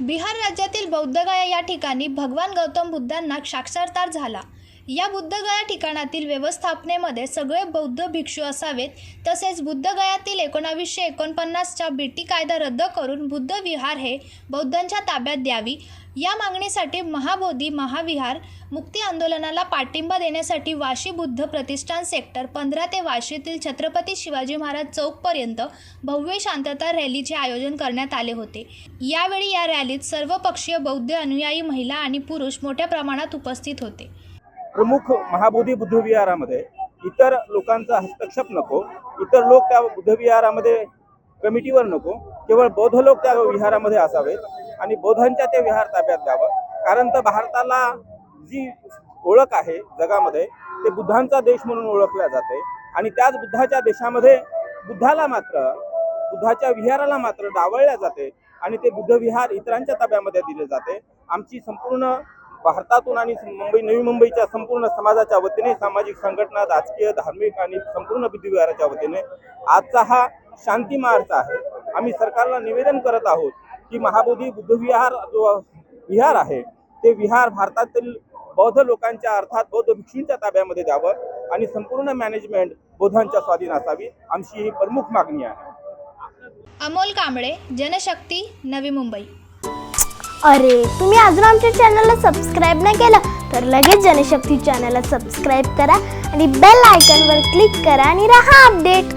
बिहार राज्यातील बौद्धगया या ठिकाणी भगवान गौतम बुद्धांना साक्षात्कार झाला। या बुद्धगया ठिकाणातील व्यवस्थापनेमध्ये सगळे बौद्ध भिक्षू असावेत, तसेच बुद्धगयातील 1949चा बीटी कायदा रद्द करून बुद्ध विहार हे बौद्धांच्या ताब्यात द्यावी, या मागणीसाठी महाबोधी महाविहार मुक्ती आंदोलनाला पाठिंबा देण्यासाठी वाशी बुद्ध प्रतिष्ठान सेक्टर 15 ते वाशीतील छत्रपती शिवाजी महाराज चौकपर्यंत भव्य शांतता रॅलीचे आयोजन करण्यात आले होते। यावेळी या रॅलीत सर्वपक्षीय बौद्ध अनुयायी महिला आणि पुरुष मोठ्या प्रमाणात उपस्थित होते। प्रमुख महाबोधी बुद्ध विहारामध्ये इतर लोकांचा हस्तक्षेप नको, इतर लोक त्या बुद्ध विहारामध्ये कमिटीवर नको, केवळ बौद्ध लोक त्या विहारामध्ये असावेत आणि बौद्धांच्या ते विहार ताब्यात द्यावं। कारण तर भारताला जी ओळख आहे जगामध्ये ते बुद्धांचा देश म्हणून ओळखला जाते आणि त्याच बुद्धाच्या देशामध्ये बुद्धाच्या विहाराला मात्र डावळल्या जाते आणि ते बुद्ध विहार इतरांच्या ताब्यामध्ये दिले जाते। आमची संपूर्ण भारतातून आणि नवी मुंबईच्या संपूर्ण समाजाच्या वतीने, सामाजिक संघटना, राजकीय, धार्मिक आणि संपूर्ण बुद्ध विहाराच्या वतीने आजचा हा शांती मार्च आहे। आम्ही सरकारला निवेदन करत आहोत की महाबोधी बुद्ध विहार जो विहार आहे ते विहार भारतातील बौद्ध लोकांच्या अर्थात बौद्ध भिक्षूंच्या ताब्यामध्ये द्यावं आणि संपूर्ण मॅनेजमेंट बौद्धांच्या स्वाधीन असावी, आमची ही प्रमुख मागणी आहे। अमोल कांबळे, जनशक्ती, नवी मुंबई। अरे, तुम्ही अजून आमच्या चॅनलला सबस्क्राइब नाही केलं तर लगेच जनशक्ती चॅनलला सबस्क्राइब करा आणि बेल आयकॉनवर क्लिक करा आणि रहा अपडेट।